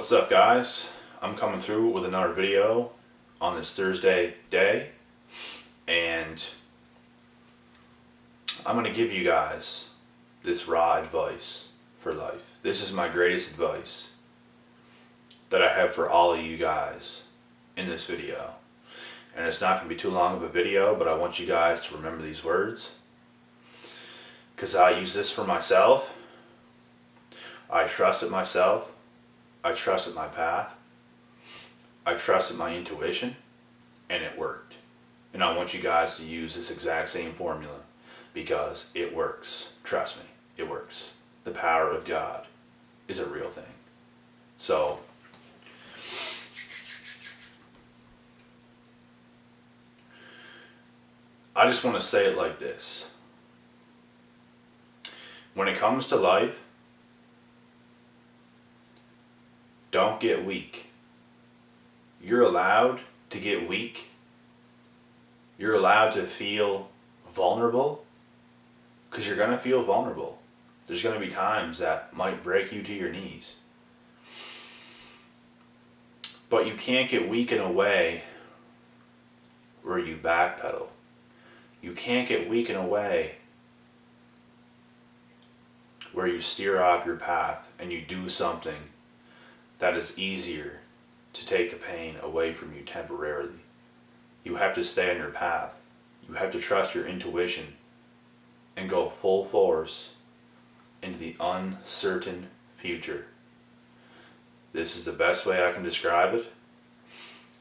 What's up, guys? I'm coming through with another video on this Thursday day, and I'm going to give you guys this raw advice for life. This is my greatest advice that I have for all of you guys in this video. And it's not going to be too long of a video, but I want you guys to remember these words, because I use this for myself. I trusted myself. I trusted my path. I trusted my intuition, and it worked. And I want you guys to use this exact same formula because it works. Trust me, it works. The power of God is a real thing. So, I just want to say it like this. When it comes to life, don't get weak. You're allowed to get weak. You're allowed to feel vulnerable, because you're going to feel vulnerable. There's going to be times that might break you to your knees. But you can't get weak in a way where you backpedal. You can't get weak in a way where you steer off your path and you do something that is easier to take the pain away from you temporarily. You have to stay on your path. You have to trust your intuition and go full force into the uncertain future. This is the best way I can describe it.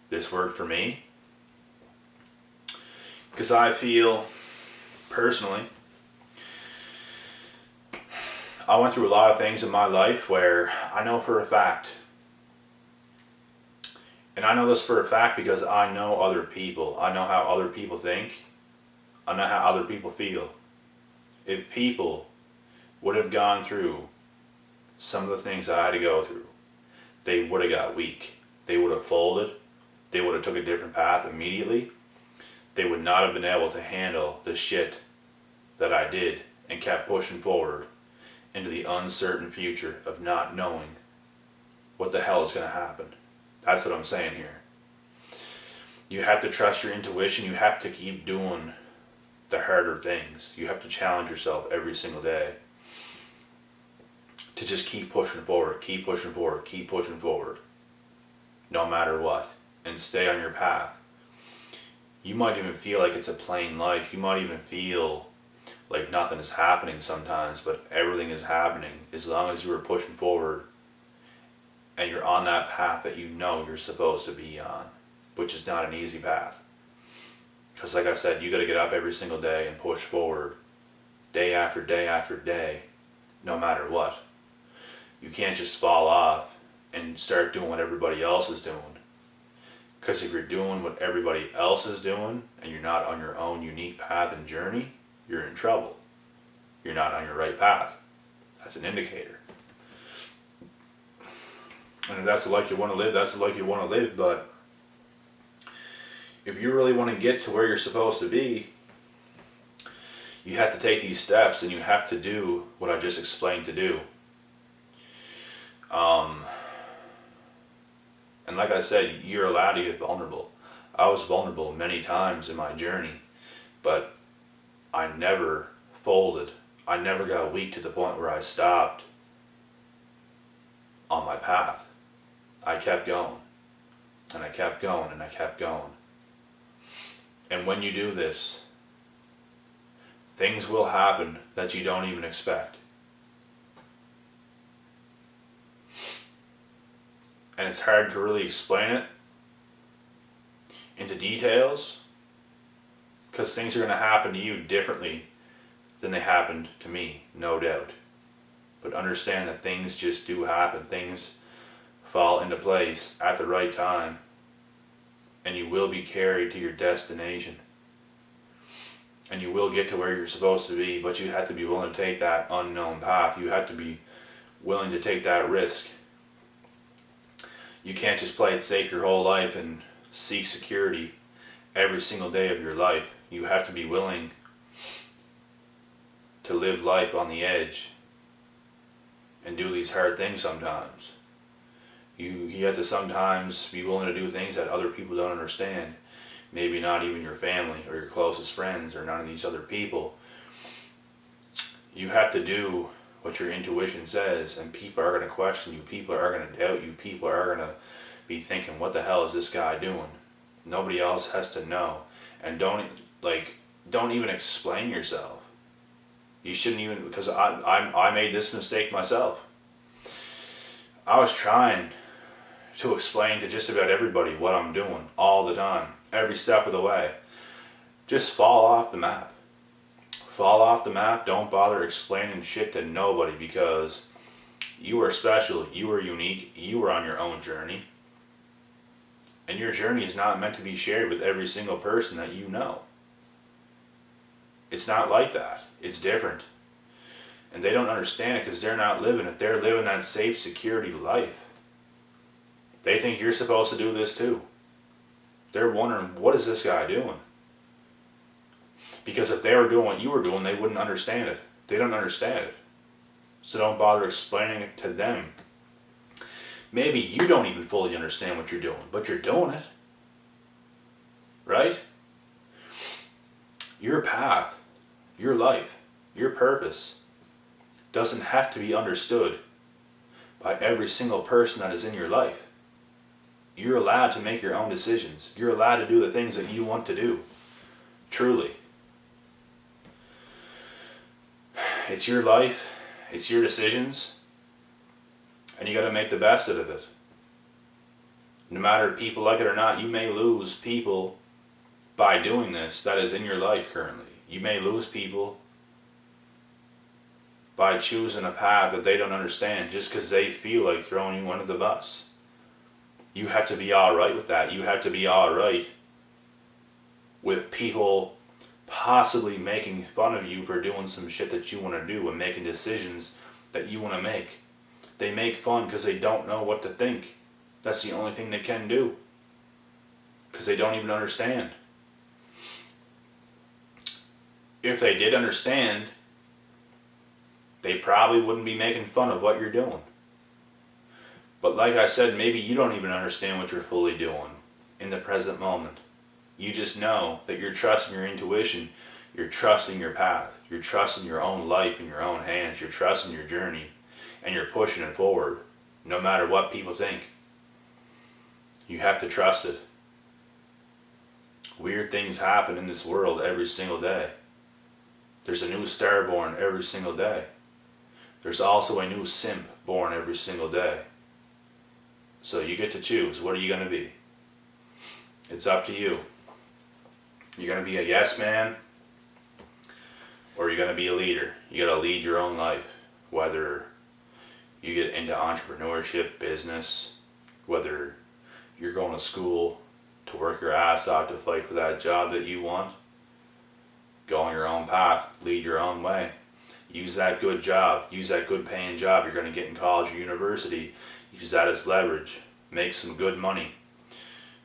This worked for me because I feel personally, I went through a lot of things in my life where I know for a fact, and I know this for a fact because I know other people. I know how other people think. I know how other people feel. If people would have gone through some of the things I had to go through, they would have got weak. They would have folded. They would have took a different path immediately. They would not have been able to handle the shit that I did and kept pushing forward into the uncertain future of not knowing what the hell is going to happen. That's what I'm saying here. You have to trust your intuition. You have to keep doing the harder things. You have to challenge yourself every single day to just keep pushing forward, keep pushing forward, keep pushing forward, no matter what, and stay on your path. You might even feel like it's a plain life. You might even feel like nothing is happening sometimes, but everything is happening as long as you are pushing forward and you're on that path that you know you're supposed to be on, which is not an easy path. Because like I said, you got to get up every single day and push forward day after day after day, no matter what. You can't just fall off and start doing what everybody else is doing. Because if you're doing what everybody else is doing and you're not on your own unique path and journey, you're in trouble. You're not on your right path. That's an indicator. And if that's the life you want to live, that's the life you want to live. But if you really want to get to where you're supposed to be, you have to take these steps and you have to do what I just explained to do. And like I said, you're allowed to get vulnerable. I was vulnerable many times in my journey, but I never folded. I never got weak to the point where I stopped on my path. I kept going, and I kept going, and I kept going. And when you do this, things will happen that you don't even expect. And it's hard to really explain it into details, because things are going to happen to you differently than they happened to me, no doubt. But understand that things just do happen. Things fall into place at the right time, and you will be carried to your destination. And you will get to where you're supposed to be, but you have to be willing to take that unknown path. You have to be willing to take that risk. You can't just play it safe your whole life and seek security every single day of your life. You have to be willing to live life on the edge and do these hard things sometimes. You have to sometimes be willing to do things that other people don't understand. Maybe not even your family or your closest friends or none of these other people. You have to do what your intuition says, and people are going to question you. People are going to doubt you. People are going to be thinking, what the hell is this guy doing? Nobody else has to know. And don't even explain yourself. You shouldn't even, because I made this mistake myself. I was trying to explain to just about everybody what I'm doing all the time, every step of the way. Just fall off the map. Fall off the map. Don't bother explaining shit to nobody, because you are special, you are unique, you are on your own journey. And your journey is not meant to be shared with every single person that you know. It's not like that. It's different. And they don't understand it because they're not living it. They're living that safe, security life. They think you're supposed to do this too. They're wondering, what is this guy doing? Because if they were doing what you were doing, they wouldn't understand it. They don't understand it. So don't bother explaining it to them. Maybe you don't even fully understand what you're doing, but you're doing it. Right? Your path, your life, your purpose doesn't have to be understood by every single person that is in your life. You're allowed to make your own decisions. You're allowed to do the things that you want to do. Truly. It's your life. It's your decisions. And you got to make the best out of it. No matter if people like it or not, you may lose people by doing this that is in your life currently. You may lose people by choosing a path that they don't understand just because they feel like throwing you under the bus. You have to be alright with that. You have to be alright with people possibly making fun of you for doing some shit that you want to do and making decisions that you want to make. They make fun because they don't know what to think. That's the only thing they can do. Because they don't even understand. If they did understand, they probably wouldn't be making fun of what you're doing. But like I said, maybe you don't even understand what you're fully doing in the present moment. You just know that you're trusting your intuition, you're trusting your path, you're trusting your own life in your own hands, you're trusting your journey, and you're pushing it forward, no matter what people think. You have to trust it. Weird things happen in this world every single day. There's a new star born every single day. There's also a new simp born every single day. So you get to choose. What are you going to be? It's up to you. You're going to be a yes man, or you're going to be a leader. You got to lead your own life. Whether you get into entrepreneurship, business, whether you're going to school to work your ass out to fight for that job that you want, go on your own path, lead your own way. Use that good job, use that good paying job you're going to get in college or university. Use that as leverage. Make some good money.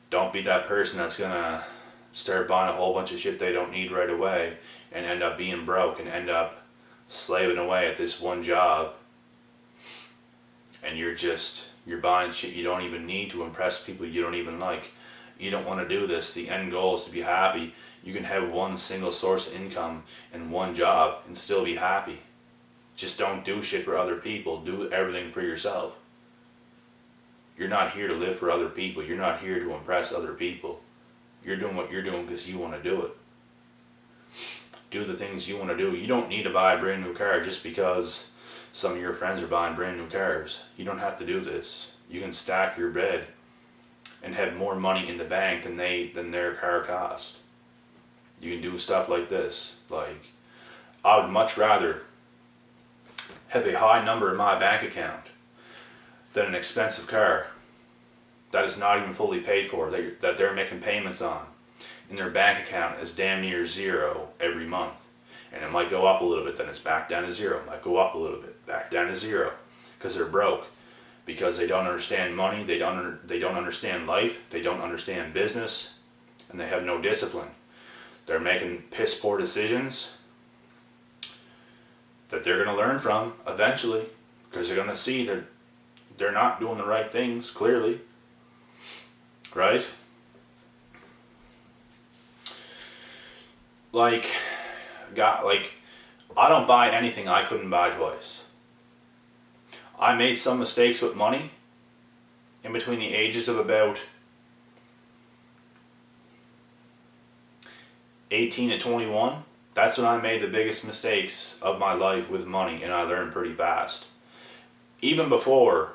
Don't be that person that's going to start buying a whole bunch of shit they don't need right away and end up being broke and end up slaving away at this one job. And you're buying shit you don't even need to impress people you don't even like. You don't want to do this. The end goal is to be happy. You can have one single source of income and one job and still be happy. Just don't do shit for other people. Do everything for yourself. You're not here to live for other people. You're not here to impress other people. You're doing what you're doing because you want to do it. Do the things you want to do. You don't need to buy a brand new car just because some of your friends are buying brand new cars. You don't have to do this. You can stack your bread and have more money in the bank than their car cost. You can do stuff like this. Like, I would much rather have a high number in my bank account than an expensive car that is not even fully paid for, that they're making payments on. And their bank account is damn near zero every month. And it might go up a little bit, then it's back down to zero. It might go up a little bit, back down to zero. Because they're broke. Because they don't understand money, they don't understand life, they don't understand business, and they have no discipline. They're making piss poor decisions that they're going to learn from eventually, because they're going to see that they're not doing the right things, clearly. Right? Like, I don't buy anything I couldn't buy twice. I made some mistakes with money in between the ages of about 18 to 21. That's when I made the biggest mistakes of my life with money, and I learned pretty fast. Even before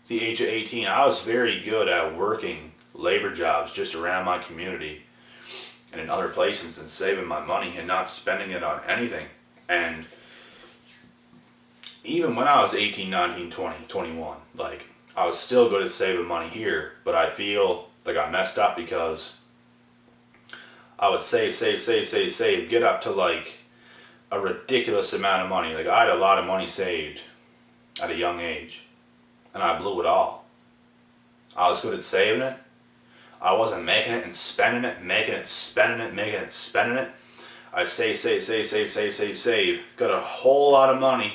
the age of 18, I was very good at working labor jobs just around my community and in other places and saving my money and not spending it on anything. And even when I was 18, 19, 20, 21, like, I was still good at saving money here, but I feel like I messed up because I would save, get up to like a ridiculous amount of money. Like, I had a lot of money saved at a young age, and I blew it all. I was good at saving it. I wasn't making it and spending it, making it, spending it, making it, spending it. I save, got a whole lot of money,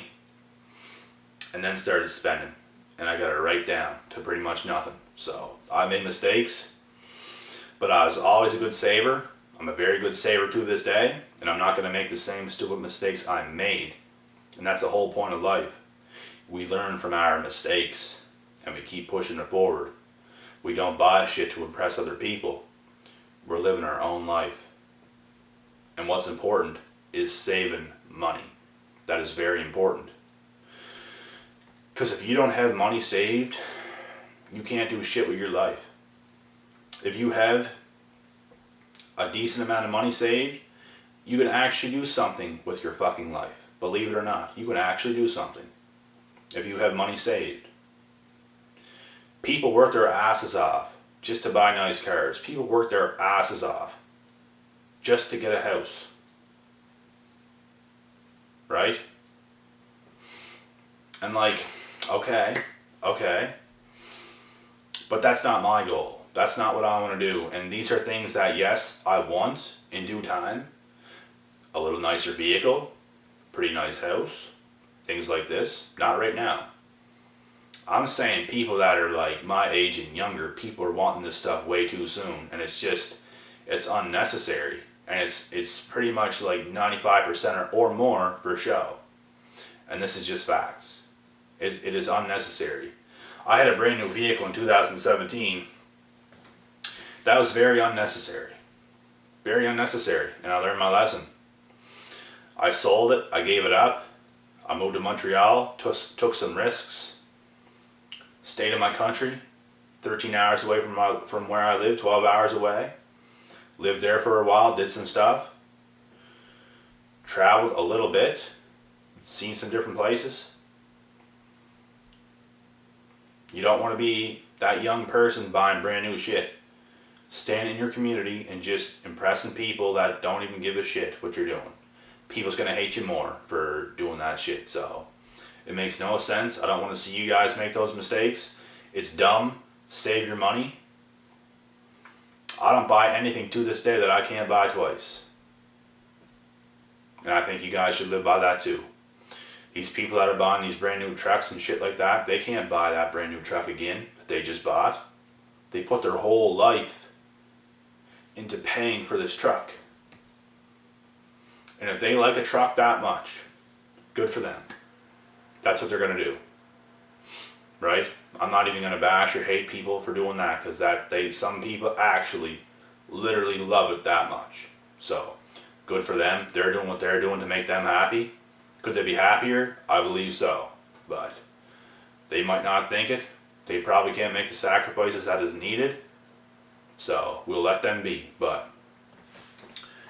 and then started spending. And I got it right down to pretty much nothing. So I made mistakes, but I was always a good saver. I'm a very good saver to this day, and I'm not going to make the same stupid mistakes I made. And that's the whole point of life. We learn from our mistakes, and we keep pushing it forward. We don't buy shit to impress other people. We're living our own life. And what's important is saving money. That is very important. Because if you don't have money saved, you can't do shit with your life. If you have a decent amount of money saved, you can actually do something with your fucking life. Believe it or not, you can actually do something if you have money saved. People work their asses off just to buy nice cars. People work their asses off just to get a house. Right? And like, okay. But that's not my goal. That's not what I want to do. And these are things that, yes, I want in due time. A little nicer vehicle, pretty nice house, things like this. Not right now. I'm saying people that are like my age and younger, people are wanting this stuff way too soon. And it's unnecessary. And it's pretty much like 95% or more for show. And this is just facts. It is unnecessary. I had a brand new vehicle in 2017. That was very unnecessary. Very unnecessary. And I learned my lesson. I sold it. I gave it up. I moved to Montreal. Took some risks. Stayed in my country. 13 hours away from where I live. 12 hours away. Lived there for a while. Did some stuff. Traveled a little bit. Seen some different places. You don't want to be that young person buying brand new shit. Stand in your community and just impressing people that don't even give a shit what you're doing. People's going to hate you more for doing that shit. So it makes no sense. I don't want to see you guys make those mistakes. It's dumb. Save your money. I don't buy anything to this day that I can't buy twice. And I think you guys should live by that too. These people that are buying these brand new trucks and shit like that, they can't buy that brand new truck again that they just bought. They put their whole life into paying for this truck. And if they like a truck that much, good for them. That's what they're going to do. Right? I'm not even going to bash or hate people for doing that, because some people actually literally love it that much. So, good for them. They're doing what they're doing to make them happy. Could they be happier? I believe so. But they might not think it. They probably can't make the sacrifices that is needed. So we'll let them be. But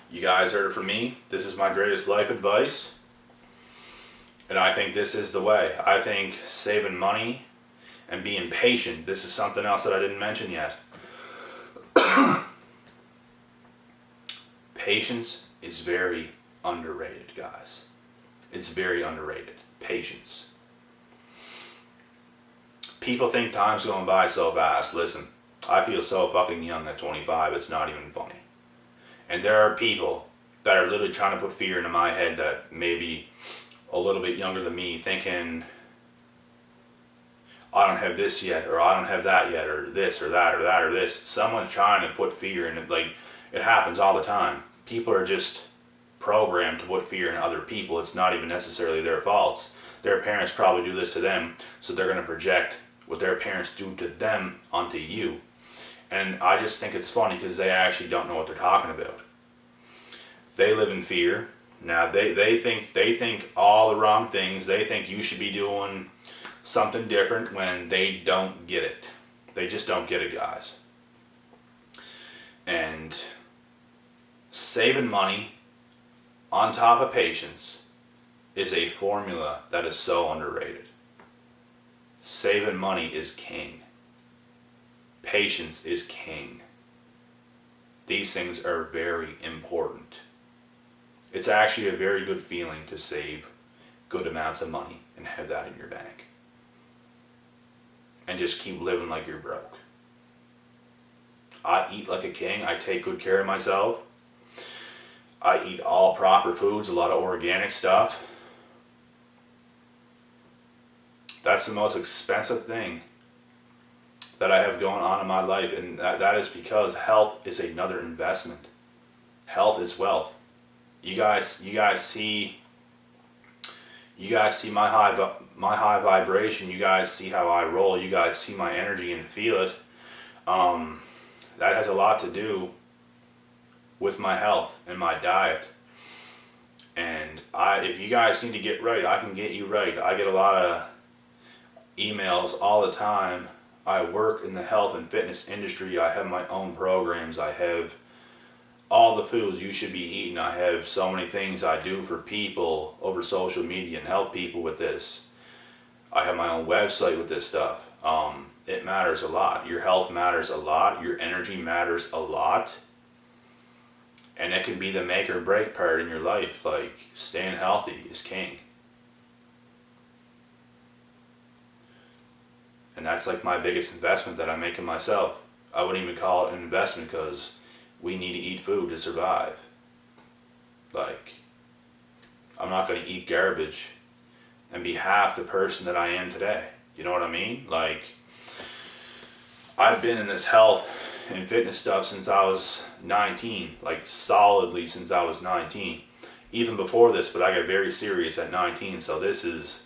you guys heard it from me. This is my greatest life advice. And I think this is the way. I think saving money and being patient. This is something else that I didn't mention yet. Patience is very underrated, guys. It's very underrated. Patience. People think time's going by so fast. Listen, I feel so fucking young at 25, it's not even funny. And there are people that are literally trying to put fear into my head that maybe a little bit younger than me, thinking I don't have this yet, or I don't have that yet, or this or that or that or this. Someone's trying to put fear in it. Like, it happens all the time. People are just programmed to put fear in other people. It's not even necessarily their faults. Their parents probably do this to them, so they're going to project what their parents do to them onto you. And I just think it's funny because they actually don't know what they're talking about. They live in fear. Now they think all the wrong things. They think you should be doing something different when they don't get it. They just don't get it, guys. And saving money on top of patience is a formula that is so underrated. Saving money is king. Patience is king. These things are very important. It's actually a very good feeling to save good amounts of money and have that in your bank. And just keep living like you're broke. I eat like a king. I take good care of myself. I eat all proper foods, a lot of organic stuff. That's the most expensive thing that I have going on in my life, and that is because health is another investment. Health is wealth. You guys see my high vibration. You guys see how I roll. You guys see my energy and feel it. That has a lot to do with my health and my diet. And if you guys need to get right, I can get you right. I get a lot of emails all the time. I work in the health and fitness industry. I have my own programs. I have all the foods you should be eating. I have so many things I do for people over social media and help people with this. I have my own website with this stuff. It matters a lot. Your health matters a lot. Your energy matters a lot. And it can be the make or break part in your life. Like, staying healthy is king. And that's like my biggest investment that I make in myself. I wouldn't even call it an investment because we need to eat food to survive. Like, I'm not going to eat garbage and be half the person that I am today. You know what I mean? Like, I've been in this health and fitness stuff since I was 19, like solidly since I was 19. Even before this, but I got very serious at 19, so this is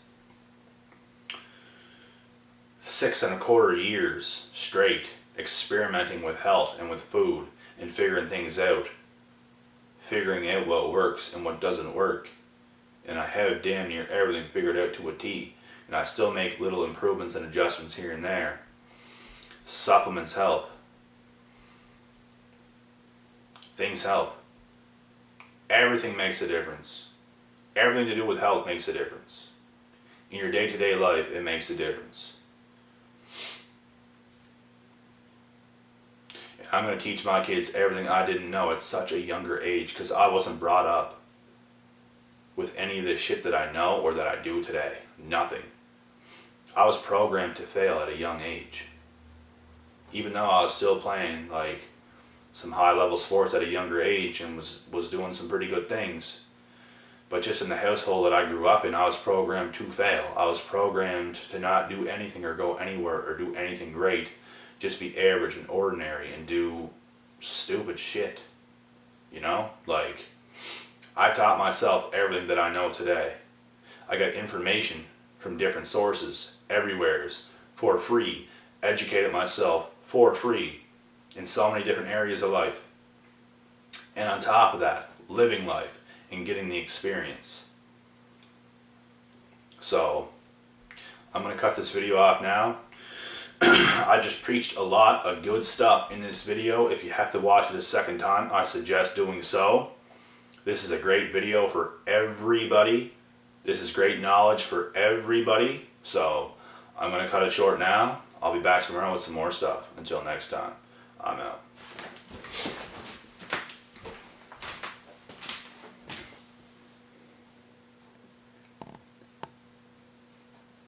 6.25 years straight experimenting with health and with food and figuring things out. Figuring out what works and what doesn't work. And I have damn near everything figured out to a T. And I still make little improvements and adjustments here and there. Supplements help. Things help. Everything makes a difference. Everything to do with health makes a difference. In your day-to-day life, it makes a difference. I'm going to teach my kids everything I didn't know at such a younger age because I wasn't brought up with any of the shit that I know or that I do today. Nothing. I was programmed to fail at a young age. Even though I was still playing like some high-level sports at a younger age and was doing some pretty good things. But just in the household that I grew up in, I was programmed to fail. I was programmed to not do anything or go anywhere or do anything great. Just be average and ordinary and do stupid shit. You know? Like, I taught myself everything that I know today. I got information from different sources, everywheres, for free. Educated myself for free in so many different areas of life. And on top of that, living life and getting the experience. So, I'm going to cut this video off now. I just preached a lot of good stuff in this video. If you have to watch it a second time, I suggest doing so. This is a great video for everybody. This is great knowledge for everybody. So I'm going to cut it short now. I'll be back tomorrow with some more stuff. Until next time, I'm out.